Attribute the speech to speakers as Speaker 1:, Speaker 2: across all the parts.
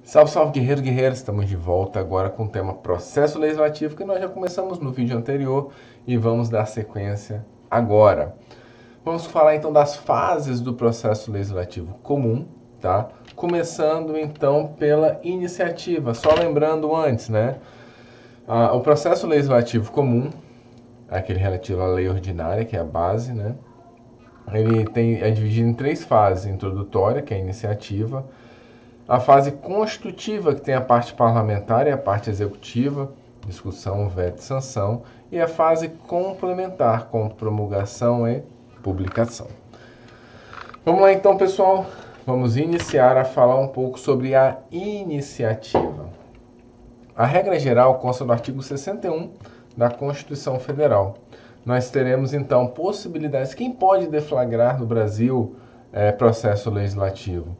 Speaker 1: Salve, salve, guerreiro, guerreira! Estamos de volta agora com o tema processo legislativo, que nós já começamos no vídeo anterior e vamos dar sequência agora. Vamos falar então das fases do processo legislativo comum, tá? Começando então pela iniciativa. Só lembrando antes, né? O processo legislativo comum, aquele relativo à lei ordinária, que é a base, né? Ele é dividido em três fases: introdutória, que é a iniciativa; a fase constitutiva, que tem a parte parlamentar e a parte executiva, discussão, veto e sanção; e a fase complementar, com promulgação e publicação. Vamos lá então, pessoal. Vamos iniciar a falar um pouco sobre a iniciativa. A regra geral consta do artigo 61 da Constituição Federal. Nós teremos então possibilidades. Quem pode deflagrar no Brasil processo legislativo?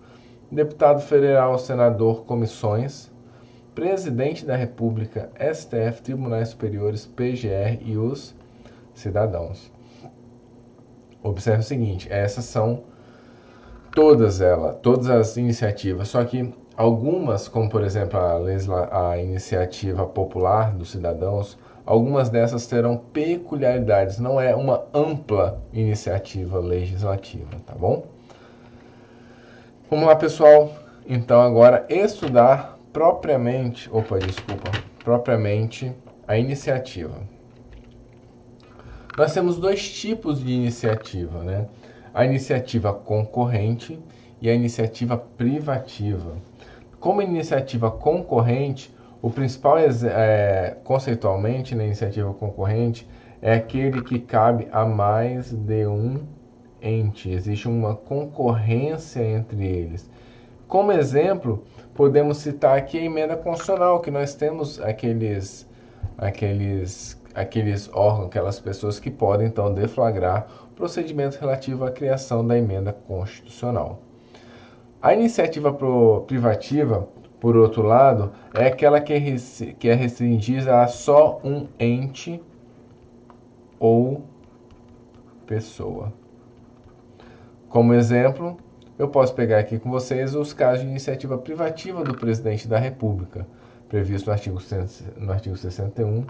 Speaker 1: Deputado federal, senador, comissões, presidente da República, STF, Tribunais Superiores, PGR e os cidadãos. Observe o seguinte: essas são todas as iniciativas, só que algumas, como por exemplo a iniciativa popular dos cidadãos, algumas dessas terão peculiaridades, não é uma ampla iniciativa legislativa, tá bom? Vamos lá, pessoal. Então agora estudar propriamente a iniciativa. Nós temos dois tipos de iniciativa, né? A iniciativa concorrente e a iniciativa privativa. Como iniciativa concorrente, o principal conceitualmente na iniciativa concorrente é aquele que cabe a mais de um ente, existe uma concorrência entre eles. Como exemplo, podemos citar aqui a emenda constitucional, que nós temos aqueles órgãos, aquelas pessoas que podem então deflagrar o procedimento relativo à criação da emenda constitucional. A iniciativa privativa, por outro lado, é aquela que é restringida a só um ente ou pessoa. Como exemplo, eu posso pegar aqui com vocês os casos de iniciativa privativa do presidente da República, previsto no artigo 61,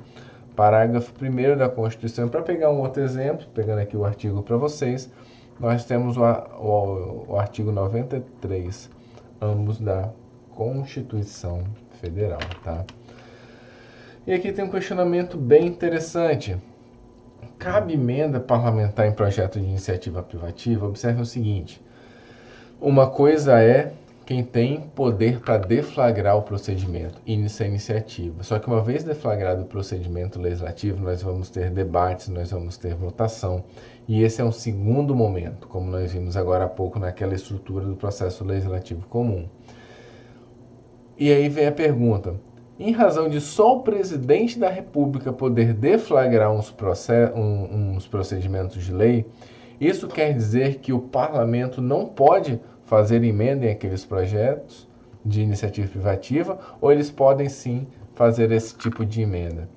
Speaker 1: parágrafo 1º da Constituição. Para pegar um outro exemplo, pegando aqui o artigo para vocês, nós temos o artigo 93, ambos da Constituição Federal, tá? E aqui tem um questionamento bem interessante. Cabe emenda parlamentar em projeto de iniciativa privativa? Observe o seguinte: uma coisa é quem tem poder para deflagrar o procedimento, iniciar a iniciativa. Só que uma vez deflagrado o procedimento legislativo, nós vamos ter debates, nós vamos ter votação. E esse é um segundo momento, como nós vimos agora há pouco naquela estrutura do processo legislativo comum. E aí vem a pergunta: em razão de só o presidente da República poder deflagrar uns procedimentos de lei, isso quer dizer que o parlamento não pode fazer emenda em aqueles projetos de iniciativa privativa, ou eles podem sim fazer esse tipo de emenda?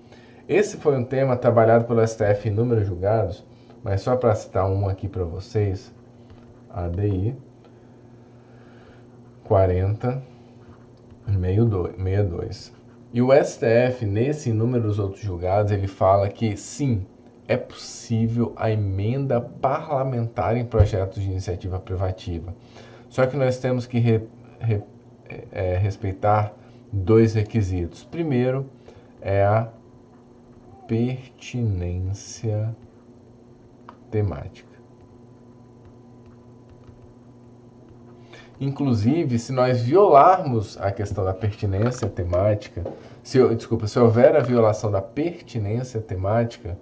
Speaker 1: Esse foi um tema trabalhado pelo STF em inúmeros julgados, mas só para citar um aqui para vocês: ADI 4062. E o STF, nesse e inúmeros outros julgados, ele fala que sim, é possível a emenda parlamentar em projetos de iniciativa privativa. Só que nós temos que respeitar dois requisitos. Primeiro é a pertinência temática. Inclusive, se nós violarmos a questão da pertinência temática, se houver a violação da pertinência temática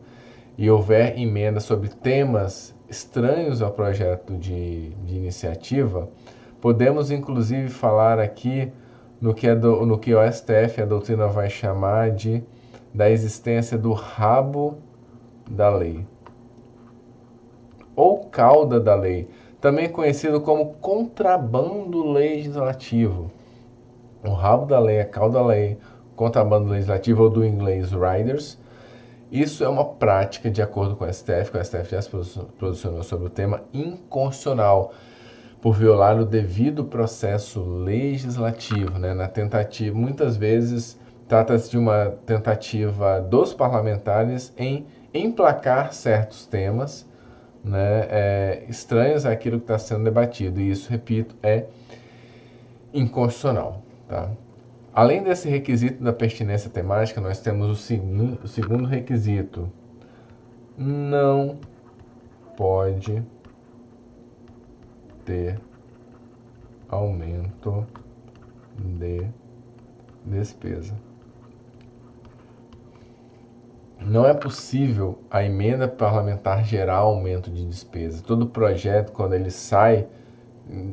Speaker 1: e houver emenda sobre temas estranhos ao projeto de iniciativa, podemos inclusive falar aqui no que o STF, a doutrina vai chamar da existência do rabo da lei, ou cauda da lei, também conhecido como contrabando legislativo. O rabo da lei, a cauda da lei, contrabando legislativo, ou do inglês riders. Isso é uma prática, de acordo com o STF já se posicionou sobre o tema, inconstitucional. por violar o devido processo legislativo, né? Na tentativa, muitas vezes trata-se de uma tentativa dos parlamentares em emplacar certos temas, né, estranhos àquilo que está sendo debatido, e isso, repito, é inconstitucional. Tá? Além desse requisito da pertinência temática, nós temos o segundo requisito. Não pode ter aumento de despesa. Não é possível a emenda parlamentar gerar aumento de despesa. Todo projeto, quando ele sai,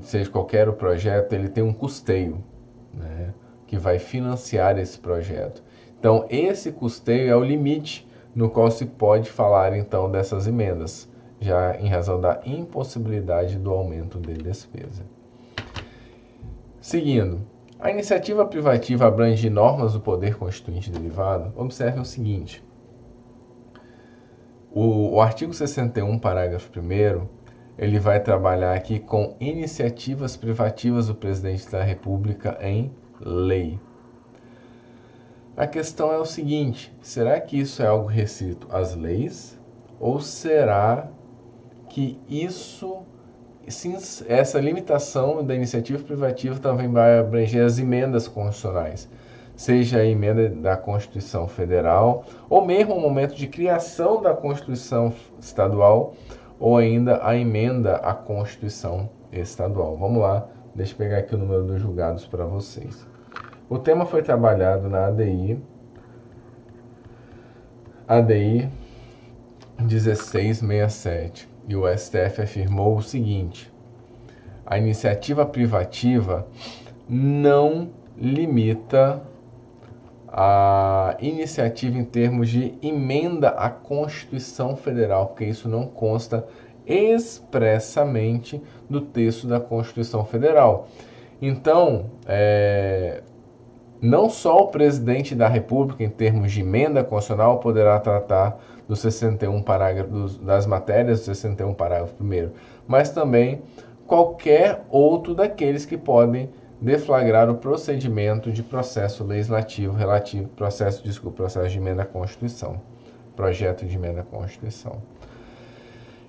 Speaker 1: seja qualquer o projeto, ele tem um custeio, né, que vai financiar esse projeto. Então, esse custeio é o limite no qual se pode falar, então, dessas emendas, já em razão da impossibilidade do aumento de despesa. Seguindo, a iniciativa privativa abrange normas do poder constituinte derivado. Observe o seguinte: o artigo 61, parágrafo 1º, ele vai trabalhar aqui com iniciativas privativas do presidente da República em lei. A questão é o seguinte: será que isso é algo restrito às leis? Ou será que essa limitação da iniciativa privativa também vai abranger as emendas constitucionais? Seja a emenda da Constituição Federal, ou mesmo o momento de criação da Constituição Estadual, ou ainda a emenda à Constituição Estadual. Vamos lá, deixa eu pegar aqui o número dos julgados para vocês. O tema foi trabalhado na ADI 1667, e o STF afirmou o seguinte: a iniciativa privativa não limita a iniciativa em termos de emenda à Constituição Federal, porque isso não consta expressamente do texto da Constituição Federal. Então, não só o presidente da República, em termos de emenda constitucional, poderá tratar do 61 das matérias do 61 parágrafo 1º, mas também qualquer outro daqueles que podem deflagrar o procedimento de processo legislativo relativo processo de emenda à Constituição, projeto de emenda à Constituição.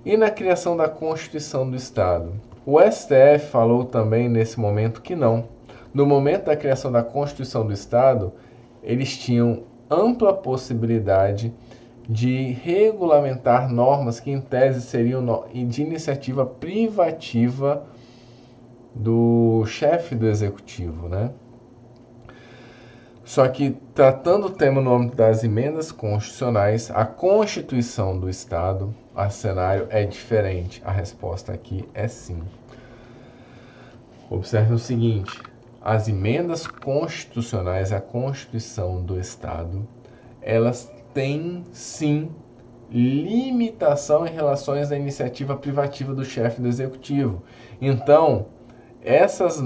Speaker 1: E na criação da Constituição do Estado, o STF falou também nesse momento que não. No momento da criação da Constituição do Estado, eles tinham ampla possibilidade de regulamentar normas que, em tese, seriam de iniciativa privativa do chefe do executivo, né? Só que, tratando o tema no âmbito das emendas constitucionais, a Constituição do Estado, o cenário é diferente. A resposta aqui é sim. Observe o seguinte: as emendas constitucionais à Constituição do Estado, elas têm sim limitação em relação à iniciativa privativa do chefe do executivo. Então, essas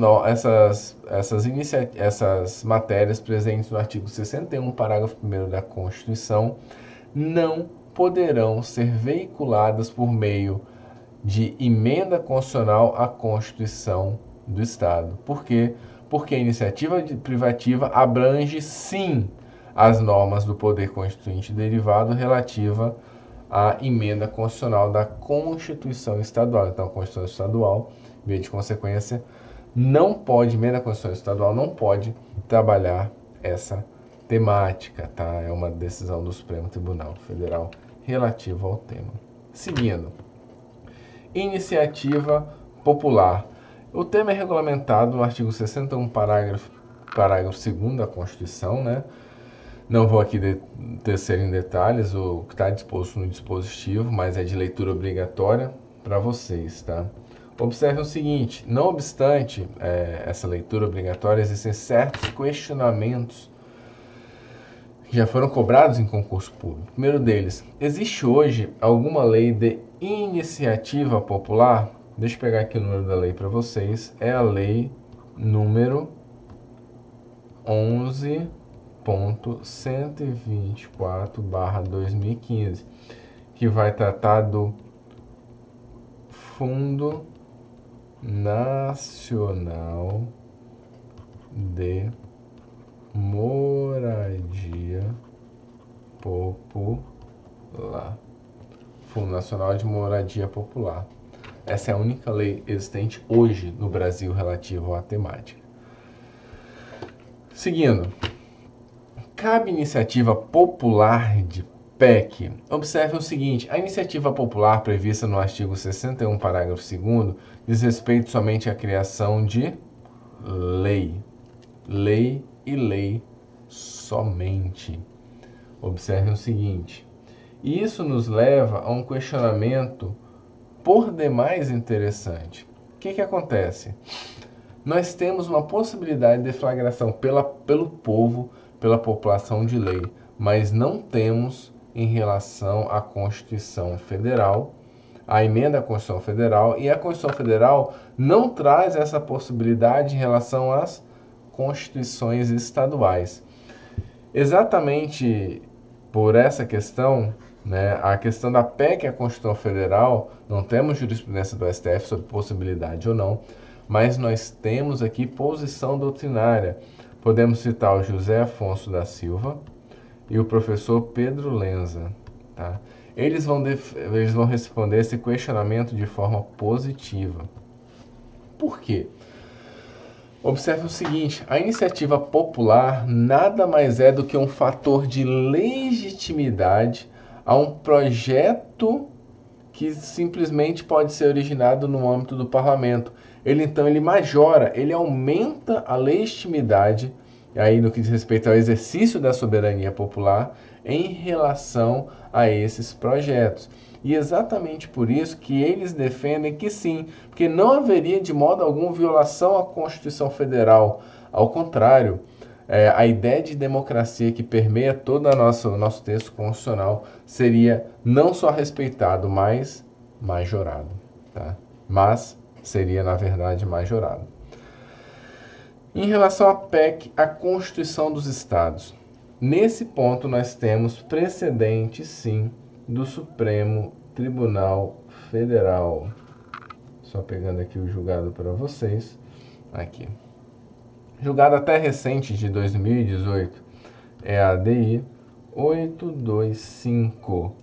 Speaker 1: matérias presentes no artigo 61, parágrafo 1º da Constituição, não poderão ser veiculadas por meio de emenda constitucional à Constituição do Estado. Por quê? Porque a iniciativa privativa abrange, sim, as normas do poder constituinte derivado relativa à emenda constitucional da Constituição Estadual. Então, a Constituição Estadual, via de consequência, emenda constitucional estadual não pode trabalhar essa temática, tá? É uma decisão do Supremo Tribunal Federal relativa ao tema. Seguindo, iniciativa popular. O tema é regulamentado no artigo 61, parágrafo 2º da Constituição, né? Não vou aqui tecer em detalhes o que está disposto no dispositivo, mas é de leitura obrigatória para vocês, tá? Observe o seguinte: não obstante essa leitura obrigatória, existem certos questionamentos que já foram cobrados em concurso público. O primeiro deles: existe hoje alguma lei de iniciativa popular? Deixa eu pegar aqui o número da lei para vocês. É a lei número Nacional de Moradia Popular. Fundo Nacional de Moradia Popular. Essa é a única lei existente hoje no Brasil relativa à temática. Seguindo, cabe iniciativa popular de PEC. Observe o seguinte, a iniciativa popular prevista no artigo 61, parágrafo 2º, diz respeito somente à criação de lei. Lei e lei somente. Observe o seguinte, isso nos leva a um questionamento por demais interessante. O que acontece? Nós temos uma possibilidade de deflagração pelo povo, pela população de lei, mas não temos em relação à Constituição Federal, a emenda à Constituição Federal, e a Constituição Federal não traz essa possibilidade em relação às constituições estaduais. Exatamente por essa questão, né, a questão da PEC e a Constituição Federal, não temos jurisprudência do STF sobre possibilidade ou não, mas nós temos aqui posição doutrinária. Podemos citar o José Afonso da Silva e o professor Pedro Lenza. Tá? Eles vão responder esse questionamento de forma positiva. Por quê? Observe o seguinte, a iniciativa popular nada mais é do que um fator de legitimidade a um projeto que simplesmente pode ser originado no âmbito do parlamento. Então ele majora, ele aumenta a legitimidade, aí no que diz respeito ao exercício da soberania popular, em relação a esses projetos. E exatamente por isso que eles defendem que sim, porque não haveria de modo algum violação à Constituição Federal. Ao contrário, a ideia de democracia que permeia todo o nosso texto constitucional seria não só respeitado, mas majorado. Tá? Mas seria, na verdade, majorado. Em relação à PEC, a Constituição dos Estados. Nesse ponto, nós temos precedente, sim, do Supremo Tribunal Federal. Só pegando aqui o julgado para vocês. Aqui. Julgado até recente, de 2018, é a ADI 825.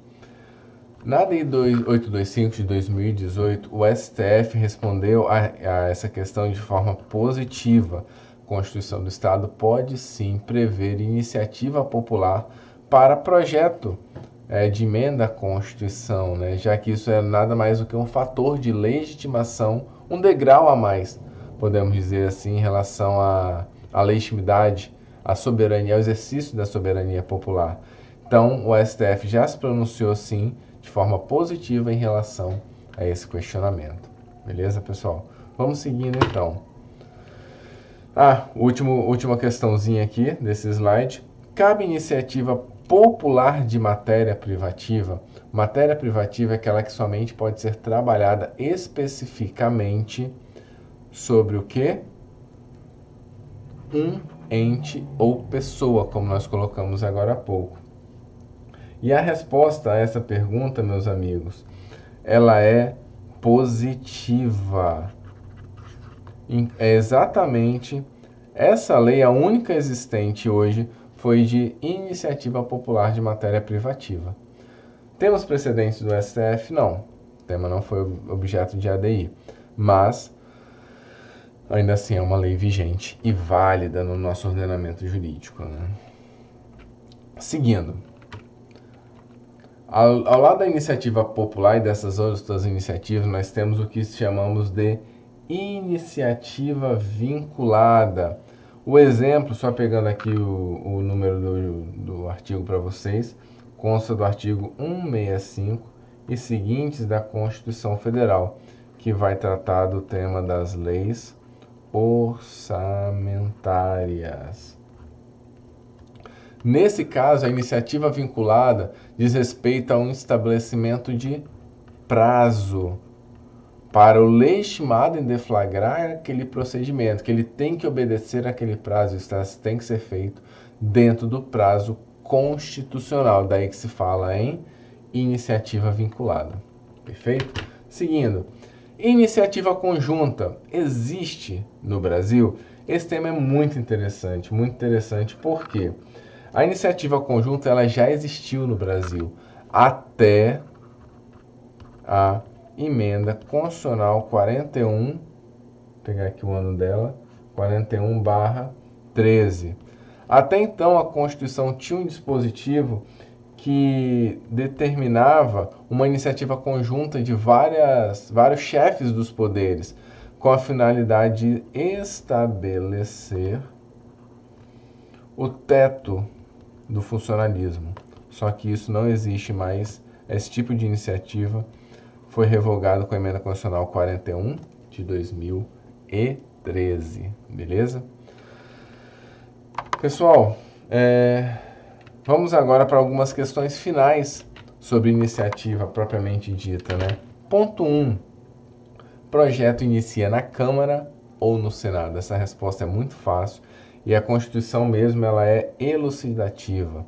Speaker 1: Na ADI 825 de 2018, o STF respondeu a essa questão de forma positiva. A Constituição do Estado pode sim prever iniciativa popular para projeto de emenda à Constituição, né? Já que isso é nada mais do que um fator de legitimação, um degrau a mais, podemos dizer assim, em relação à legitimidade, à soberania, ao exercício da soberania popular. Então, o STF já se pronunciou sim, de forma positiva em relação a esse questionamento. Beleza, pessoal? Vamos seguindo então. Última questãozinha aqui desse slide. Cabe iniciativa popular de matéria privativa. Matéria privativa é aquela que somente pode ser trabalhada especificamente sobre o quê? Um ente ou pessoa, como nós colocamos agora há pouco. E a resposta a essa pergunta, meus amigos, ela é positiva. É exatamente essa lei, a única existente hoje, foi de iniciativa popular de matéria privativa. Temos precedentes do STF? Não. O tema não foi objeto de ADI. Mas, ainda assim, é uma lei vigente e válida no nosso ordenamento jurídico, né? Seguindo. Ao lado da iniciativa popular e dessas outras iniciativas, nós temos o que chamamos de iniciativa vinculada. O exemplo, só pegando aqui o número do artigo para vocês, consta do artigo 165 e seguintes da Constituição Federal, que vai tratar do tema das leis orçamentárias. Nesse caso, a iniciativa vinculada diz respeito a um estabelecimento de prazo para o legitimado em deflagrar aquele procedimento, que ele tem que obedecer aquele prazo, isso tem que ser feito dentro do prazo constitucional, daí que se fala em iniciativa vinculada. Perfeito? Seguindo, Iniciativa conjunta existe no Brasil? Esse tema é muito interessante porque a iniciativa conjunta ela já existiu no Brasil até a emenda constitucional 41, vou pegar aqui o ano dela, 41/13. Até então a Constituição tinha um dispositivo que determinava uma iniciativa conjunta de vários chefes dos poderes, com a finalidade de estabelecer o teto do funcionalismo. Só que isso não existe mais, esse tipo de iniciativa foi revogado com a Emenda Constitucional 41 de 2013, beleza? Pessoal, vamos agora para algumas questões finais sobre iniciativa propriamente dita, né? Ponto 1. Projeto inicia na Câmara ou no Senado? Essa resposta é muito fácil e a Constituição mesmo ela é elucidativa.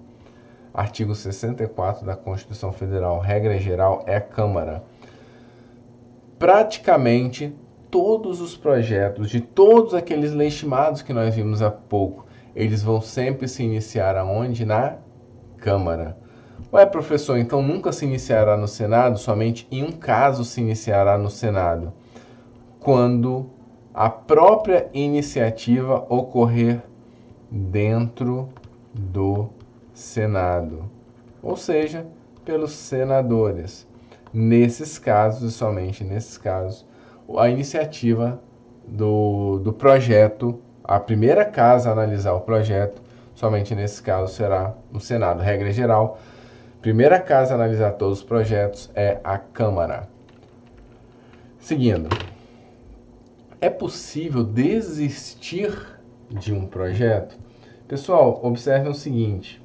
Speaker 1: Artigo 64 da Constituição Federal, regra geral é a Câmara. Praticamente todos os projetos de todos aqueles legitimados que nós vimos há pouco, eles vão sempre se iniciar aonde? Na Câmara. Ué, professor, então nunca se iniciará no Senado? Somente em um caso se iniciará no Senado. Quando a própria iniciativa ocorrer dentro do Senado. Ou seja, pelos senadores. Nesses casos, e somente nesses casos, a iniciativa do projeto, a primeira casa a analisar o projeto, somente nesse caso será o Senado. Regra geral, primeira casa a analisar todos os projetos é a Câmara. Seguindo, é possível desistir de um projeto? Pessoal, observem o seguinte,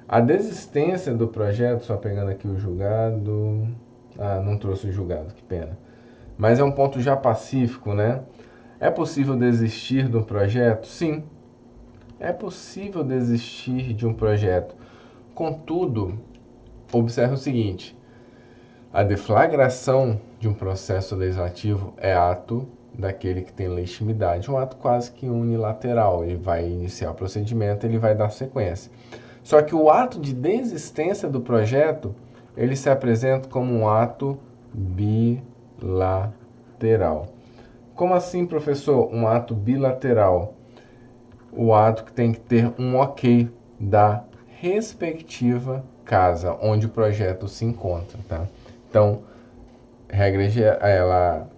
Speaker 1: a desistência do projeto, só pegando aqui o julgado, não trouxe o julgado, que pena, mas é um ponto já pacífico, né? É possível desistir de um projeto? Sim, é possível desistir de um projeto. Contudo, observe o seguinte, a deflagração de um processo legislativo é ato daquele que tem legitimidade, um ato quase que unilateral. Ele vai iniciar o procedimento, ele vai dar sequência. Só que o ato de desistência do projeto, ele se apresenta como um ato bilateral. Como assim, professor? Um ato bilateral. O ato que tem que ter um ok da respectiva casa onde o projeto se encontra, tá? Então, regra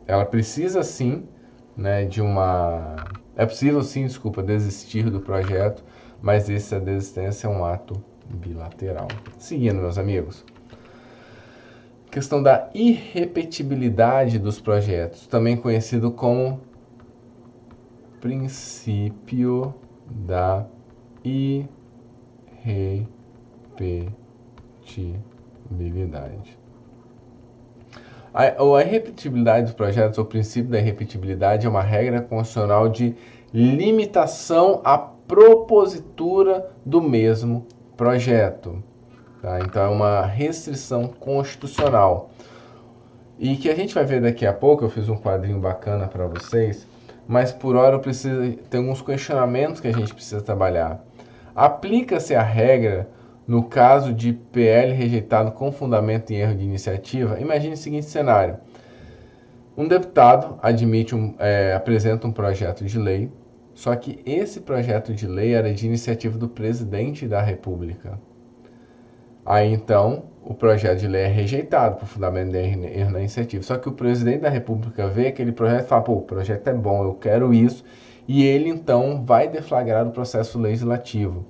Speaker 1: ela precisa sim, né, de uma... É possível sim, desculpa, desistir do projeto, mas essa desistência é um ato bilateral. Seguindo, meus amigos. Questão da irrepetibilidade dos projetos, também conhecido como princípio da irrepetibilidade. A irrepetibilidade dos projetos, ou princípio da irrepetibilidade, é uma regra constitucional de limitação à propositura do mesmo projeto. Tá? Então é uma restrição constitucional. E que a gente vai ver daqui a pouco, eu fiz um quadrinho bacana para vocês, mas por hora eu preciso, tem alguns questionamentos que a gente precisa trabalhar. Aplica-se a regra no caso de PL rejeitado com fundamento em erro de iniciativa? Imagine o seguinte cenário. Um deputado apresenta um projeto de lei, só que esse projeto de lei era de iniciativa do presidente da República. Aí então o projeto de lei é rejeitado por fundamento de erro na iniciativa. Só que o presidente da República vê aquele projeto e fala, pô, o projeto é bom, eu quero isso. E ele então vai deflagrar o processo legislativo.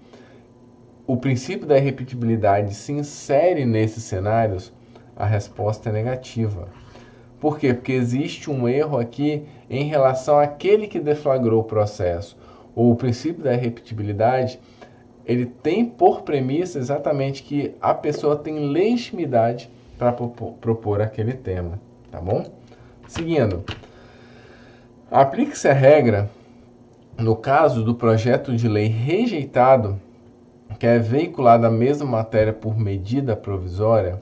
Speaker 1: O princípio da irrepetibilidade se insere nesses cenários? A resposta é negativa. Por quê? Porque existe um erro aqui em relação àquele que deflagrou o processo. O princípio da irrepetibilidade, ele tem por premissa exatamente que a pessoa tem legitimidade para propor aquele tema, tá bom? Seguindo, aplique-se a regra no caso do projeto de lei rejeitado, que é veiculada a mesma matéria por medida provisória,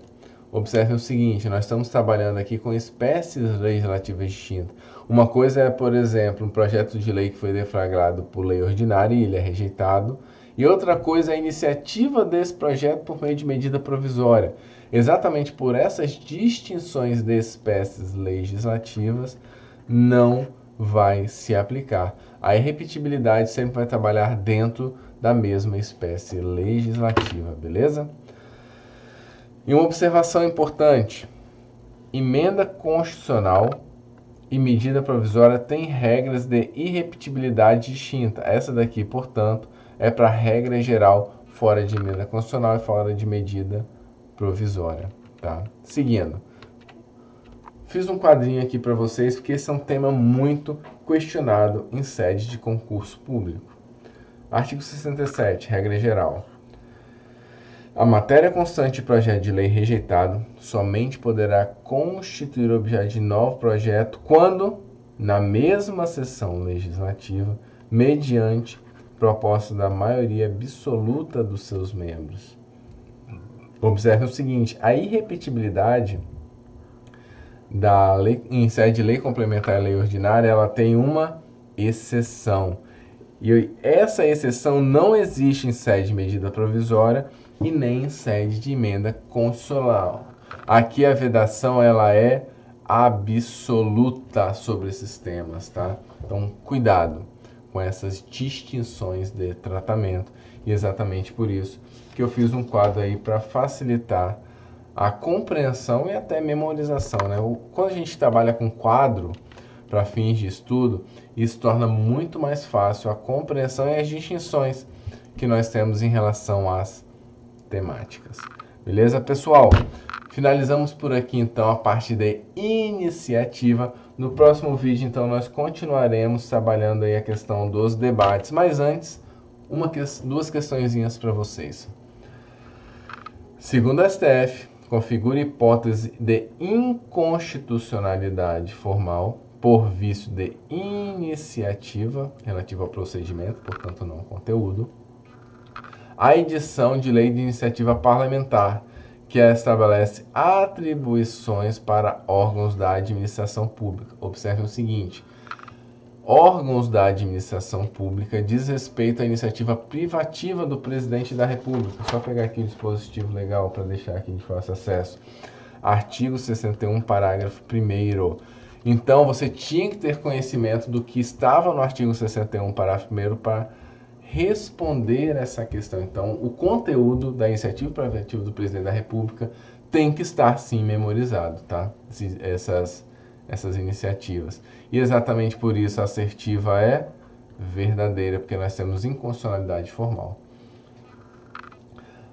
Speaker 1: observe o seguinte, nós estamos trabalhando aqui com espécies legislativas distintas. Uma coisa é, por exemplo, um projeto de lei que foi deflagrado por lei ordinária e ele é rejeitado. E outra coisa é a iniciativa desse projeto por meio de medida provisória. Exatamente por essas distinções de espécies legislativas, não vai se aplicar. A irrepetibilidade sempre vai trabalhar dentro da mesma espécie legislativa, beleza? E uma observação importante: emenda constitucional e medida provisória têm regras de irrepetibilidade distinta. Essa daqui, portanto, é para regra geral, fora de emenda constitucional e fora de medida provisória, tá? Seguindo. Fiz um quadrinho aqui para vocês, porque esse é um tema muito questionado em sede de concurso público. Artigo 67, regra geral. A matéria constante de projeto de lei rejeitado somente poderá constituir objeto de novo projeto quando, na mesma sessão legislativa, mediante proposta da maioria absoluta dos seus membros. Observe o seguinte, a irrepetibilidade da lei, em sede de lei complementar e lei ordinária, ela tem uma exceção. E essa exceção não existe em sede de medida provisória e nem em sede de emenda constitucional. Aqui a vedação ela é absoluta sobre esses temas, tá? Então, cuidado com essas distinções de tratamento. E exatamente por isso que eu fiz um quadro aí para facilitar a compreensão e até memorização, né? Quando a gente trabalha com quadro para fins de estudo, isso torna muito mais fácil a compreensão e as distinções que nós temos em relação às temáticas. Beleza, pessoal? Finalizamos por aqui, então, a parte da iniciativa. No próximo vídeo, então, nós continuaremos trabalhando aí a questão dos debates. Mas antes, duas questõezinhas para vocês. Segundo a STF, configura hipótese de inconstitucionalidade formal por vício de iniciativa relativa ao procedimento, portanto não conteúdo, a edição de lei de iniciativa parlamentar, que estabelece atribuições para órgãos da administração pública. Observe o seguinte, órgãos da administração pública diz respeito à iniciativa privativa do presidente da República. Só pegar aqui o dispositivo legal para deixar aqui de fácil acesso. Artigo 61, parágrafo 1º. Então, você tinha que ter conhecimento do que estava no artigo 61, parágrafo 1º, para responder essa questão. Então, o conteúdo da iniciativa privativa do presidente da República tem que estar, sim, memorizado, tá? Essas iniciativas. E exatamente por isso a assertiva é verdadeira, porque nós temos inconstitucionalidade formal.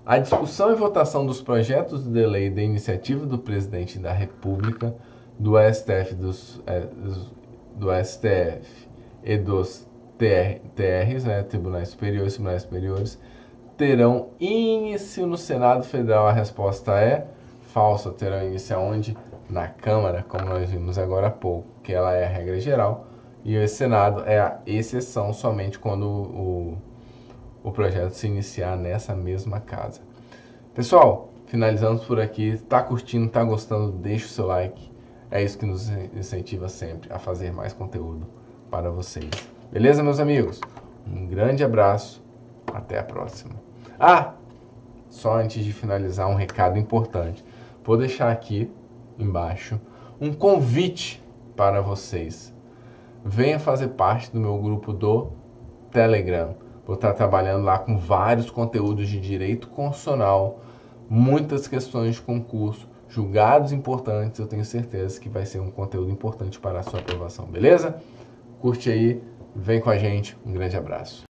Speaker 1: A discussão e votação dos projetos de lei de iniciativa do presidente da República, do STF, do STF e dos TRs, né, Tribunais Superiores, terão início no Senado Federal. A resposta é falsa. Terão início aonde? Na Câmara, como nós vimos agora há pouco, que ela é a regra geral, e o Senado é a exceção somente quando o projeto se iniciar nessa mesma casa. Pessoal, finalizamos por aqui. Tá curtindo, tá gostando? Deixa o seu like. É isso que nos incentiva sempre a fazer mais conteúdo para vocês. Beleza, meus amigos? Um grande abraço. Até a próxima. Ah! Só antes de finalizar, um recado importante. Vou deixar aqui embaixo um convite para vocês. Venha fazer parte do meu grupo do Telegram. Vou estar trabalhando lá com vários conteúdos de direito constitucional, muitas questões de concurso, julgados importantes. Eu tenho certeza que vai ser um conteúdo importante para a sua aprovação, beleza? Curte aí, vem com a gente, um grande abraço.